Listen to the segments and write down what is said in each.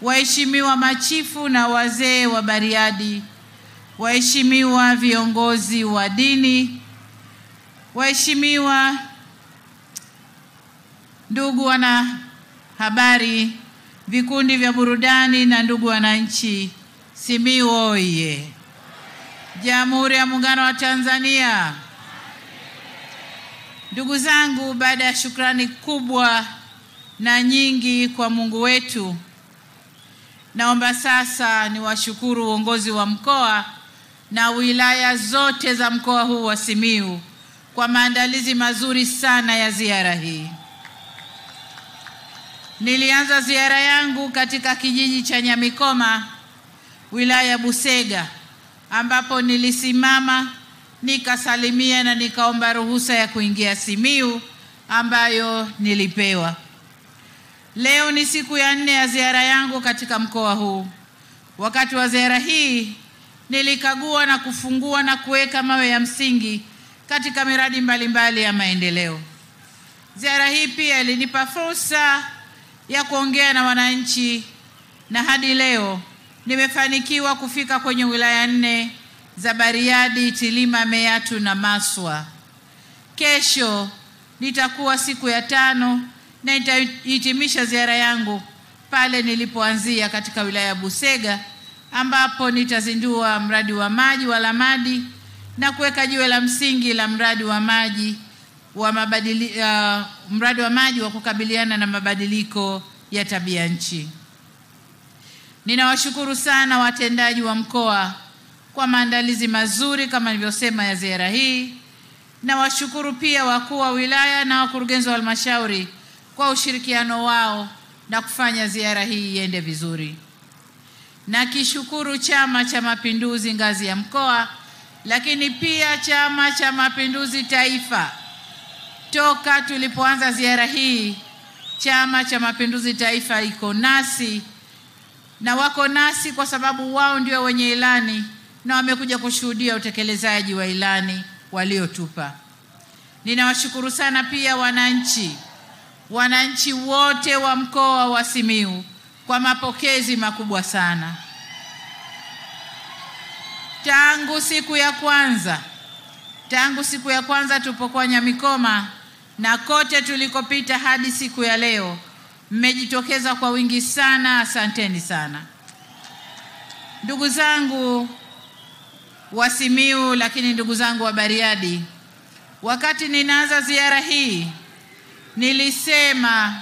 waheshimiwa machifu na wazee wa Bariadi, waheshimiwa viongozi wa dini, waheshimiwa ndugu wana habari, vikundi vya burudani na ndugu wananchi, Simiyu oye! Jamhuri ya Muungano wa Tanzania. Ndugu zangu, baada ya shukrani kubwa na nyingi kwa Mungu wetu, naomba sasa niwashukuru uongozi wa mkoa na wilaya zote za mkoa huu wa Simiyu kwa maandalizi mazuri sana ya ziara hii. Nilianza ziara yangu katika kijiji cha Nyamikoma, wilaya ya Busega, ambapo nilisimama nikasalimia na nikaomba ruhusa ya kuingia Simiyu ambayo nilipewa. Leo ni siku ya 4 ya ziara yangu katika mkoa huu. Wakati wa ziara hii nilikagua na kufungua na kuweka mawe ya msingi katika miradi mbalimbali ya maendeleo. Ziara hii pia ilinipa fursa ya kuongea na wananchi, na hadi leo nimefanikiwa kufika kwenye wilaya 4 za Bariadi, Tilima, Meatu na Maswa. Kesho nitakuwa siku ya 5 na nitahitimisha ziara yangu pale nilipoanzia katika wilaya ya Busega, ambapo nitazindua mradi wa maji wa Lamadi na kuweka jiwe la msingi la mradi wa maji wa kukabiliana na mabadiliko ya tabia nchi. Ninawashukuru sana watendaji wa mkoa kwa maandalizi mazuri kama nilivyosema ya ziara hii. Nawashukuru pia wakuu wa wilaya na wakurugenzi wa halmashauri kwa ushirikiano wao na kufanya ziara hii iende vizuri. Na kishukuru Chama cha Mapinduzi ngazi ya mkoa, lakini pia Chama cha Mapinduzi Taifa. Toka tulipoanza ziara hii, Chama cha Mapinduzi Taifa iko nasi na wako nasi kwa sababu wao ndio wenye ilani na wamekuja kushuhudia utekelezaji wa ilani waliotupa. Ninawashukuru sana pia wananchi wote wa mkoa wa Simiyu kwa mapokezi makubwa sana. Tangu siku ya kwanza tulipokuwa Nyamikoma na kote tulikopita hadi siku ya leo, mmejitokeza kwa wingi sana. Asanteni sana. Ndugu zangu wa Simiyu, lakini ndugu zangu wa Bariadi, wakati ninaanza ziara hii nilisema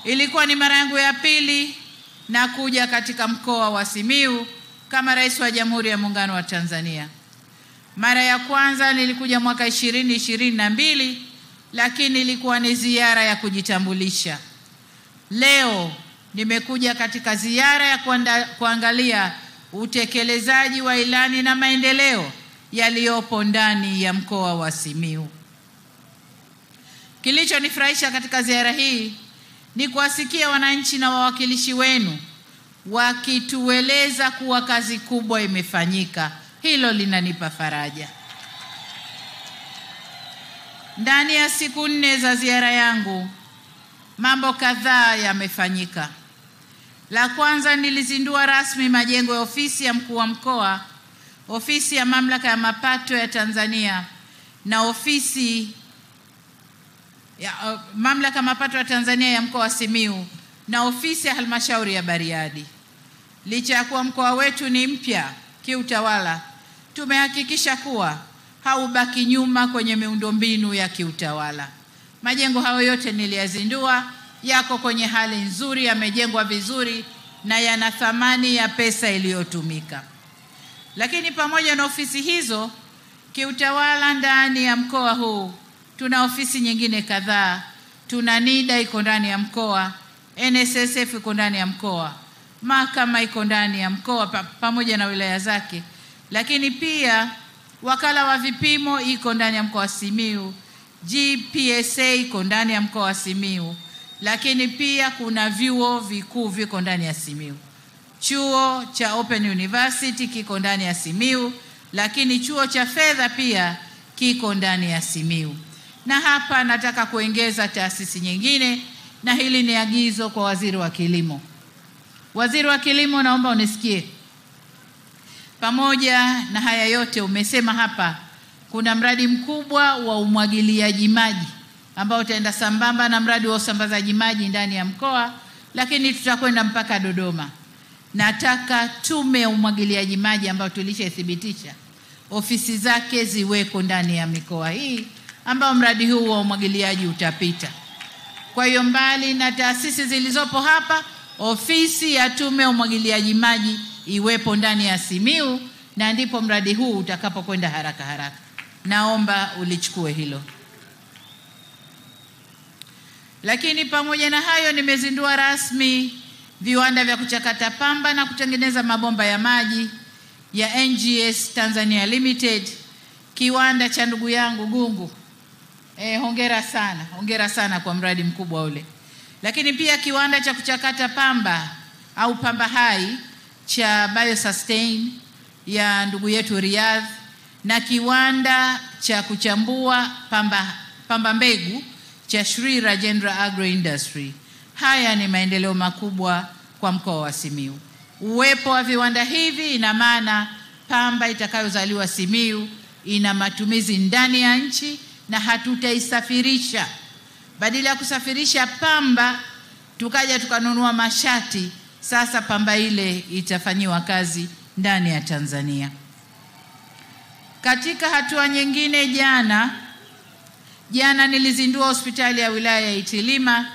ilikuwa ni mara yangu ya 2 na kuja katika mkoa wa Simiyu kama Rais wa Jamhuri ya Muungano wa Tanzania. Mara ya kwanza nilikuja mwaka 2022, lakini ilikuwa ni ziara ya kujitambulisha. Leo nimekuja katika ziara ya kuangalia utekelezaji wa ilani na maendeleo yaliyopo ndani ya mkoa wa Simiyu. Kilichonifurahisha katika ziara hii ni kuwasikia wananchi na wawakilishi wenu wakitueleza kuwa kazi kubwa imefanyika. Hilo linanipa faraja. Ndani ya siku 4 za ziara yangu, mambo kadhaa yamefanyika. La kwanza, nilizindua rasmi majengo ya ofisi ya mkuu wa mkoa, ofisi ya Mamlaka ya Mapato ya Tanzania na ofisi ya Mamlaka ya Mapato ya Tanzania ya mkoa wa Simiyu na ofisi ya halmashauri ya Bariadi. Licha ya kuwa mkoa wetu ni mpya kiutawala, tumehakikisha kuwa haubaki nyuma kwenye miundombinu ya kiutawala. Majengo hayo yote niliyazindua, yako kwenye hali nzuri, yamejengwa vizuri na yana thamani ya pesa iliyotumika. Lakini pamoja na ofisi hizo kiutawala ndani ya mkoa huu, tuna ofisi nyingine kadhaa. Tuna NIDA iko ndani ya mkoa, NSSF iko ndani ya mkoa, mahakama iko ndani ya mkoa pamoja na wilaya zake, lakini pia wakala wa vipimo iko ndani ya mkoa wa Simiyu, GPSA iko ndani ya mkoa wa Simiyu, lakini pia kuna vyuo vikuu viko ndani ya Simiyu. Chuo cha Open University kiko ndani ya Simiyu, lakini chuo cha fedha pia kiko ndani ya Simiyu. Na hapa nataka kuongeza taasisi nyingine, na hili ni agizo kwa Waziri wa Kilimo. Waziri wa Kilimo, naomba unisikie. Pamoja na haya yote umesema hapa kuna mradi mkubwa wa umwagiliaji maji ambao utaenda sambamba na mradi wa usambazaji maji ndani ya mkoa, lakini tutakwenda mpaka Dodoma. Nataka tume ya umwagiliaji maji ambayo tulishathibitisha ofisi zake ziweko ndani ya mikoa hii ambao mradi huu wa umwagiliaji utapita. Kwa hiyo mbali na taasisi zilizopo hapa, ofisi ya tume ya umwagiliaji maji iwepo ndani ya Simiyu, na ndipo mradi huu utakapokwenda haraka haraka. Naomba ulichukue hilo. Lakini pamoja na hayo, nimezindua rasmi viwanda vya kuchakata pamba na kutengeneza mabomba ya maji ya NGS Tanzania Limited, kiwanda cha ndugu yangu Gungu. Hongera sana kwa mradi mkubwa ule. Lakini pia kiwanda cha kuchakata pamba au pamba hai cha BioSustain ya ndugu yetu Riyadh, na kiwanda cha kuchambua pamba mbegu cha Shri Rajendra Agro Industry. Haya ni maendeleo makubwa kwa mkoa wa Simiyu. Uwepo wa viwanda hivi ina maana pamba itakayozaliwa Simiyu ina matumizi ndani ya nchi na hatutaisafirisha. Badala ya kusafirisha pamba tukaja tukanunua mashati, sasa pamba ile itafanyiwa kazi ndani ya Tanzania. Katika hatua nyingine, jana nilizindua hospitali ya wilaya ya Itilima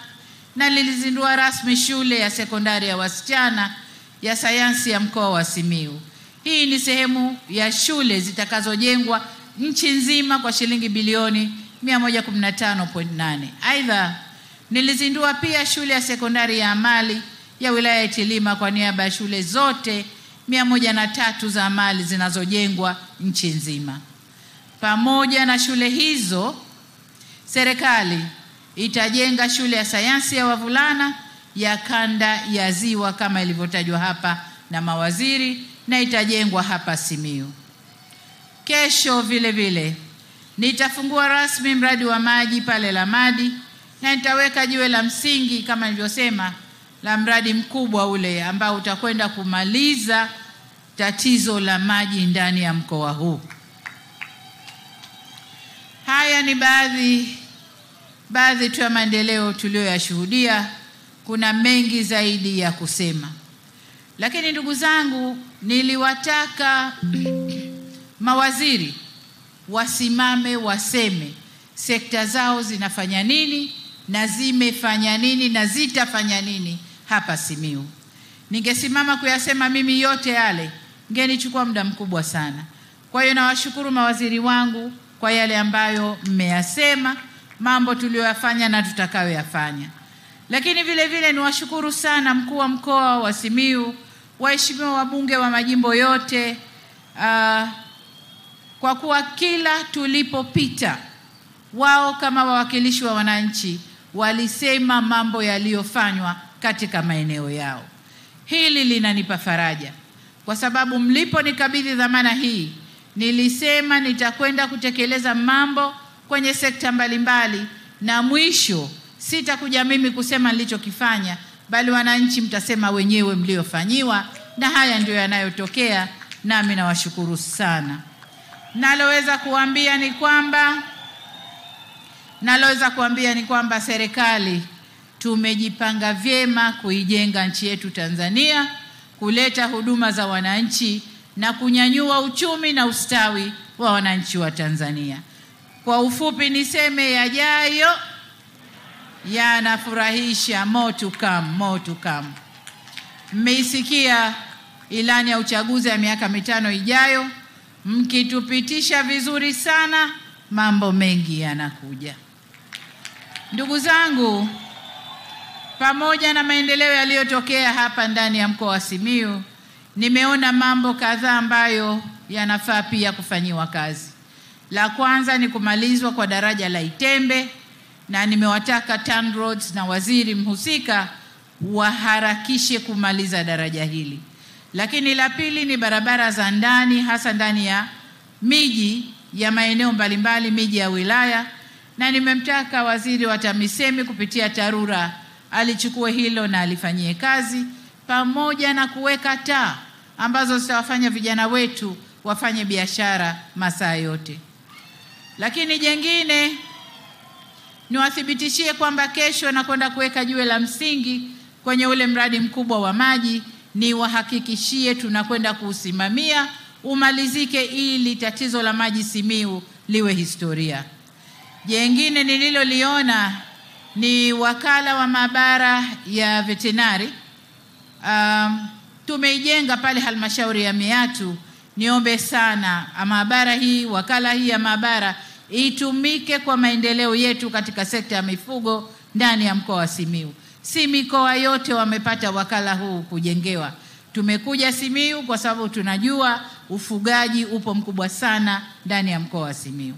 na nilizindua rasmi shule ya sekondari ya wasichana ya sayansi ya mkoa wa Simiyu. Hii ni sehemu ya shule zitakazojengwa nchi nzima kwa shilingi bilioni 115.8. Aidha, nilizindua pia shule ya sekondari ya amali ya wilaya ya Itilima kwa niaba ya shule zote 103 za amali zinazojengwa nchi nzima. Pamoja na shule hizo, serikali itajenga shule ya sayansi ya wavulana ya kanda ya Ziwa kama ilivyotajwa hapa na mawaziri, na itajengwa hapa Simiyu. Kesho vile vile nitafungua rasmi mradi wa maji pale Lamadi, na nitaweka jiwe la msingi kama nilivyosema la mradi mkubwa ule ambao utakwenda kumaliza tatizo la maji ndani ya mkoa huu. Haya ni baadhi tu ya maendeleo tuliyoyashuhudia. Kuna mengi zaidi ya kusema, lakini ndugu zangu, niliwataka mawaziri wasimame waseme sekta zao zinafanya nini na zimefanya nini na zitafanya nini hapa Simiyu. Ningesimama kuyasema mimi yote yale, ngenichukua muda mkubwa sana. Kwa hiyo nawashukuru mawaziri wangu kwa yale ambayo mmeyasema, mambo tuliyoyafanya na tutakayoyafanya. Lakini vile vile niwashukuru sana mkuu wa mkoa wa Simiyu, waheshimiwa wabunge wa majimbo yote, kwa kuwa kila tulipopita wao kama wawakilishi wa wananchi walisema mambo yaliyofanywa katika maeneo yao. Hili linanipa faraja kwa sababu mliponikabidhi dhamana hii nilisema nitakwenda kutekeleza mambo kwenye sekta mbalimbali, na mwisho sitakuja mimi kusema nilichokifanya, bali wananchi mtasema wenyewe mliofanyiwa, na haya ndio yanayotokea, nami nawashukuru sana. Naloweza kuambia ni kwamba serikali tumejipanga vyema kuijenga nchi yetu Tanzania, kuleta huduma za wananchi na kunyanyua uchumi na ustawi wa wananchi wa Tanzania. Kwa ufupi niseme yajayo yanafurahisha, more to come. Mmeisikia ilani ya uchaguzi ya miaka 5 ijayo, mkitupitisha vizuri sana, mambo mengi yanakuja. Ndugu zangu, pamoja na maendeleo yaliyotokea hapa ndani ya mkoa wa Simiyu, nimeona mambo kadhaa ambayo yanafaa pia kufanyiwa kazi. La kwanza ni kumalizwa kwa daraja la Itembe, na nimewataka TANROADS na waziri mhusika waharakishe kumaliza daraja hili. Lakini la pili ni barabara za ndani, hasa ndani ya miji ya maeneo mbalimbali, miji ya wilaya, na nimemtaka waziri wa TAMISEMI kupitia TARURA alichukue hilo na alifanyie kazi. pamoja na kuweka taa ambazo zitawafanya vijana wetu wafanye biashara masaa yote. Lakini jengine niwathibitishie kwamba kesho nakwenda kuweka jiwe la msingi kwenye ule mradi mkubwa wa maji. Ni wahakikishie tunakwenda kuusimamia umalizike ili tatizo la maji Simiyu liwe historia. Jengine nililoliona ni wakala wa maabara ya veterinary. Tumeijenga pale halmashauri ya Meatu. Niombe sana maabara hii, wakala hii ya maabara itumike kwa maendeleo yetu katika sekta ya mifugo ndani ya mkoa wa Simiyu. Si mikoa yote wamepata wakala huu kujengewa. Tumekuja Simiyu kwa sababu tunajua ufugaji upo mkubwa sana ndani ya mkoa wa Simiyu.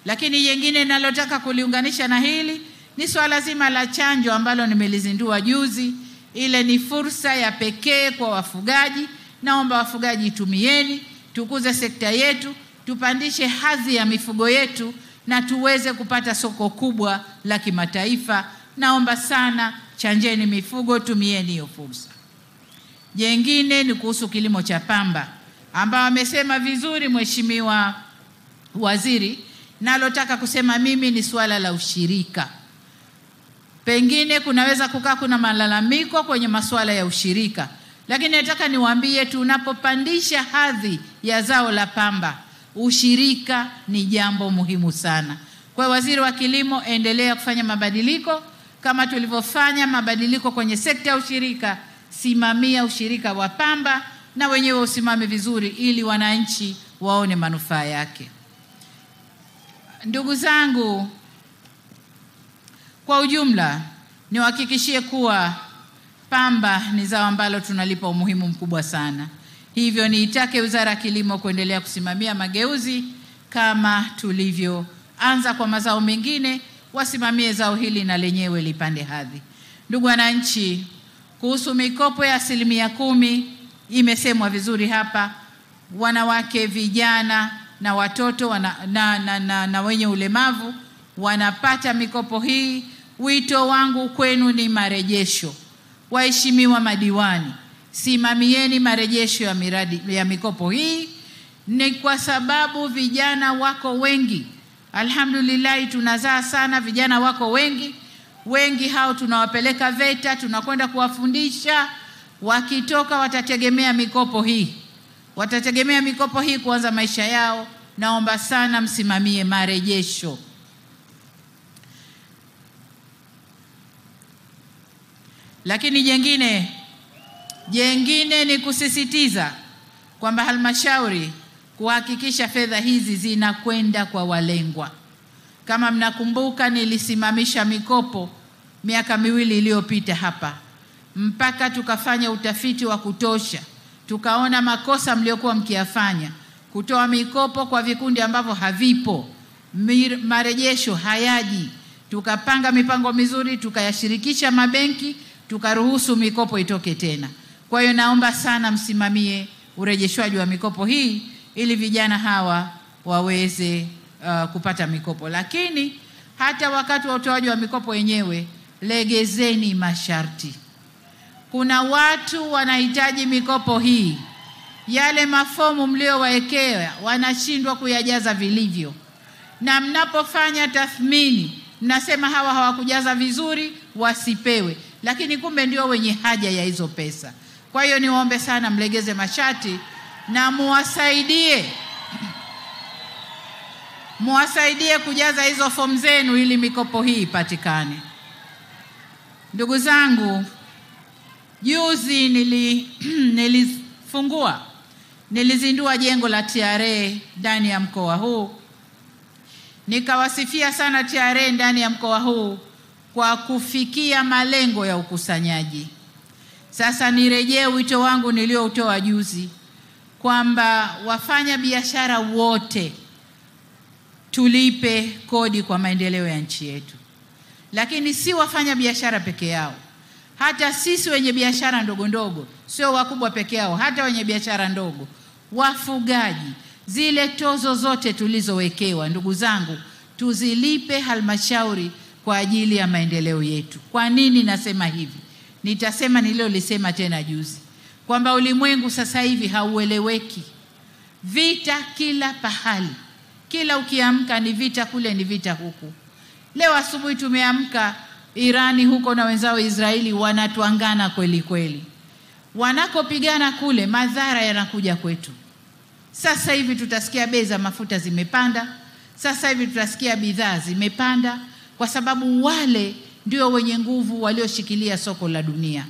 Lakini jengine nalotaka kuliunganisha na hili ni swala zima la chanjo ambalo nimelizindua juzi. Ile ni fursa ya pekee kwa wafugaji. Naomba wafugaji tumieni, tukuze sekta yetu, tupandishe hadhi ya mifugo yetu na tuweze kupata soko kubwa la kimataifa. Naomba sana chanjeni mifugo, tumieni hiyo fursa. Jengine ni kuhusu kilimo cha pamba ambao amesema vizuri Mheshimiwa Waziri. Nalotaka kusema mimi ni swala la ushirika. Pengine kunaweza kukaa kuna malalamiko kwenye masuala ya ushirika, lakini nataka niwaambie tunapopandisha hadhi ya zao la pamba, ushirika ni jambo muhimu sana. Kwa Waziri wa Kilimo, endelea kufanya mabadiliko kama tulivyofanya mabadiliko kwenye sekta ya ushirika. Simamia ushirika wa pamba na wenyewe usimame vizuri ili wananchi waone manufaa yake. Ndugu zangu, kwa ujumla niwahakikishie kuwa pamba ni zao ambalo tunalipa umuhimu mkubwa sana. Hivyo niitake Wizara ya Kilimo kuendelea kusimamia mageuzi kama tulivyoanza kwa mazao mengine, wasimamie zao hili na lenyewe lipande hadhi. Ndugu wananchi, kuhusu mikopo ya 10% imesemwa vizuri hapa. Wanawake, vijana na watoto na wenye ulemavu wanapata mikopo hii. Wito wangu kwenu ni marejesho. Waheshimiwa madiwani, simamieni marejesho ya miradi ya mikopo hii. Ni kwa sababu vijana wako wengi. Alhamdulillah, tunazaa sana, vijana wako wengi. Wengi hao tunawapeleka VETA, tunakwenda kuwafundisha. Wakitoka watategemea mikopo hii. Watategemea mikopo hii kuanza maisha yao. Naomba sana msimamie marejesho. Lakini jengine ni kusisitiza kwamba halmashauri kuhakikisha fedha hizi zinakwenda kwa walengwa. Kama mnakumbuka, nilisimamisha mikopo miaka 2 iliyopita hapa mpaka tukafanya utafiti wa kutosha. Tukaona makosa mliokuwa mkiyafanya, kutoa mikopo kwa vikundi ambavyo havipo, marejesho hayaji. Tukapanga mipango mizuri, tukayashirikisha mabenki, tukaruhusu mikopo itoke tena. Kwa hiyo naomba sana msimamie urejeshwaji wa mikopo hii ili vijana hawa waweze kupata mikopo. Lakini hata wakati wa utoaji wa mikopo yenyewe, legezeni masharti. Kuna watu wanahitaji mikopo hii, yale mafomu mliowaekea wanashindwa kuyajaza vilivyo, na mnapofanya tathmini mnasema hawa hawakujaza vizuri, wasipewe, lakini kumbe ndio wenye haja ya hizo pesa. Kwa hiyo niwaombe sana mlegeze masharti na muwasaidie kujaza hizo fomu zenu ili mikopo hii ipatikane. Ndugu zangu, juzi nilizindua jengo la TRA ndani ya mkoa huu. Nikawasifia sana TRA ndani ya mkoa huu kwa kufikia malengo ya ukusanyaji. Sasa nirejee wito wangu nilioutoa juzi kwamba wafanya biashara wote tulipe kodi kwa maendeleo ya nchi yetu. Lakini si wafanya biashara peke yao. Hata sisi wenye biashara ndogo ndogo, sio wakubwa peke yao, hata wenye biashara ndogo, wafugaji, zile tozo zote tulizowekewa, ndugu zangu, tuzilipe halmashauri kwa ajili ya maendeleo yetu. Kwa nini nasema hivi? nitasema nililolisema tena juzi, kwamba ulimwengu sasa hivi haueleweki. Vita kila pahali. Kila ukiamka ni vita kule, ni vita huku. Leo asubuhi tumeamka Irani huko na wenzao Israeli wanatuangana kweli kweli. Wanakopigana kule, madhara yanakuja kwetu. Sasa hivi tutasikia bei za mafuta zimepanda. Sasa hivi tutasikia bidhaa zimepanda, kwa sababu wale ndio wenye nguvu walioshikilia soko la dunia.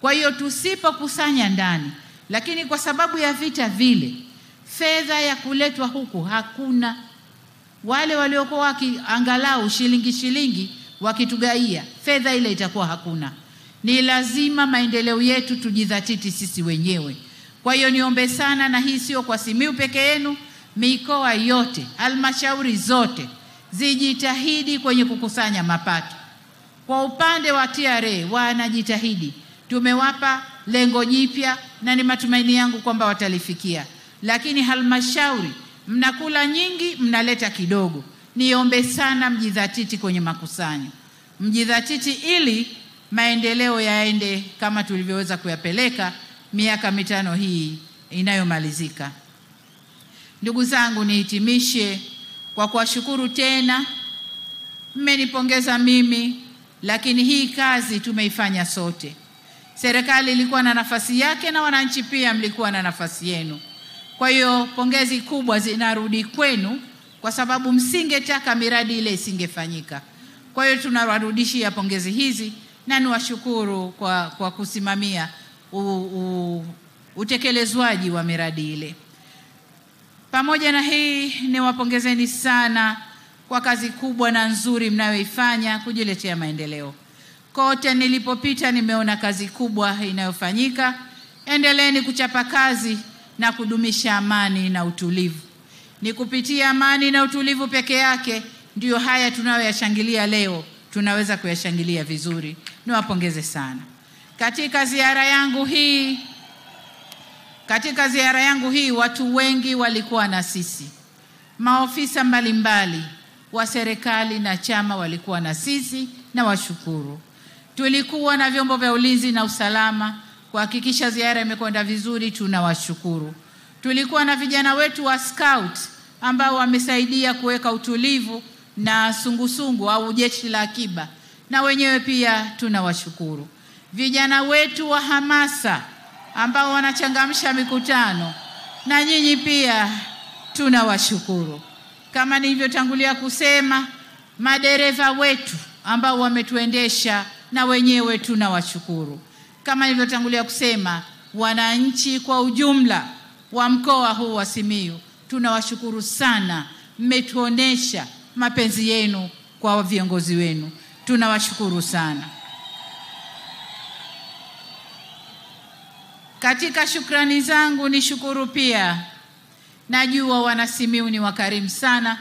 Kwa hiyo tusipokusanya ndani, lakini kwa sababu ya vita vile, fedha ya kuletwa huku hakuna. Wale waliokuwa wakiangalau shilingi wakitugaia, fedha ile itakuwa hakuna. Ni lazima maendeleo yetu tujidhatiti sisi wenyewe. Kwa hiyo niombe sana, na hii sio kwa Simiyu peke yenu, mikoa yote, halmashauri zote zijitahidi kwenye kukusanya mapato. Kwa upande wa TRA wanajitahidi. Tumewapa lengo jipya na ni matumaini yangu kwamba watalifikia. Lakini halmashauri mnakula nyingi, mnaleta kidogo. Niombe sana mjidhatiti kwenye makusanyo. Mjidhatiti ili maendeleo yaende kama tulivyoweza kuyapeleka miaka 5 hii inayomalizika. Ndugu zangu, nihitimishe kwa kuwashukuru tena. Mmenipongeza mimi, lakini hii kazi tumeifanya sote. Serikali ilikuwa na nafasi yake na wananchi pia mlikuwa na nafasi yenu. Kwa hiyo pongezi kubwa zinarudi kwenu, kwa sababu msingetaka miradi ile isingefanyika. Kwa hiyo tunawarudishia pongezi hizi na niwashukuru kwa kusimamia utekelezwaji wa miradi ile. Pamoja na hii, niwapongezeni sana kwa kazi kubwa na nzuri mnayoifanya kujiletea maendeleo. Kote nilipopita nimeona kazi kubwa inayofanyika. Endeleeni kuchapa kazi na kudumisha amani na utulivu. Ni kupitia amani na utulivu peke yake ndio haya tunayoyashangilia leo tunaweza kuyashangilia vizuri. Niwapongeze sana. Katika ziara yangu hii watu wengi walikuwa na sisi. Maofisa mbalimbali wa serikali na chama walikuwa na sisi, na washukuru. Tulikuwa na vyombo vya ulinzi na usalama kuhakikisha ziara imekwenda vizuri, tunawashukuru. Tulikuwa na vijana wetu wa scout ambao wamesaidia kuweka utulivu na sungusungu au jeshi la akiba, na wenyewe pia tunawashukuru. Vijana wetu wa hamasa ambao wanachangamsha mikutano, na nyinyi pia tunawashukuru. Kama nilivyotangulia kusema, madereva wetu ambao wametuendesha, na wenyewe tunawashukuru. Kama nilivyotangulia kusema, wananchi kwa ujumla wa mkoa huu wa Simiyu, tunawashukuru sana. Mmetuonesha mapenzi yenu kwa viongozi wenu. Tunawashukuru sana. Katika shukrani zangu nishukuru pia, najua wana Simiyu ni wakarimu sana.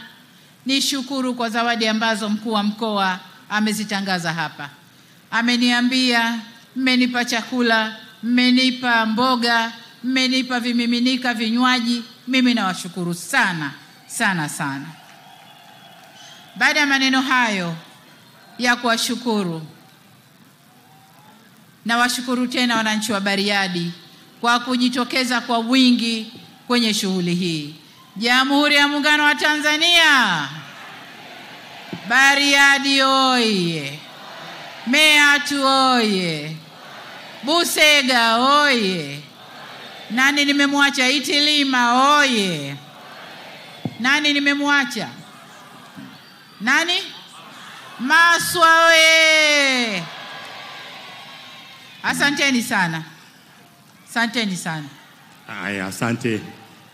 Nishukuru kwa zawadi ambazo mkuu wa mkoa amezitangaza hapa. Ameniambia mmenipa chakula, mmenipa mboga, mmenipa vimiminika, vinywaji. Mimi nawashukuru sana sana sana. Baada ya maneno hayo ya kuwashukuru, nawashukuru tena wananchi wa Bariadi kwa kujitokeza kwa wingi kwenye shughuli hii. Jamhuri ya Muungano wa Tanzania. Bariadi oye! Meatu oye! Busega oye! Nani nimemwacha? Itilima oye! Nani nimemwacha? Nani? Maswa oye! Asanteni sana. Asanteni sana. Haya, asante.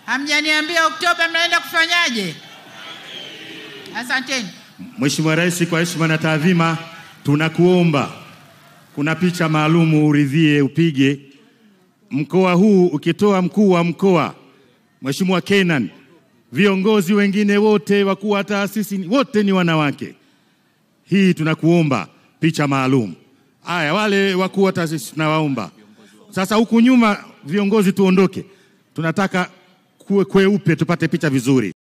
Hamjaniambia Oktoba mnaenda kufanyaje? Asanteni. Mheshimiwa Rais, kwa heshima na taadhima, tunakuomba kuna picha maalumu uridhie upige. Mkoa huu ukitoa mkuu wa mkoa Mheshimiwa Kenan, viongozi wengine wote, wakuu wa taasisi wote ni wanawake. Hii tunakuomba picha maalum. Haya, wale wakuu wa taasisi tunawaomba. Sasa huku nyuma viongozi tuondoke. Tunataka kweupe tupate picha vizuri.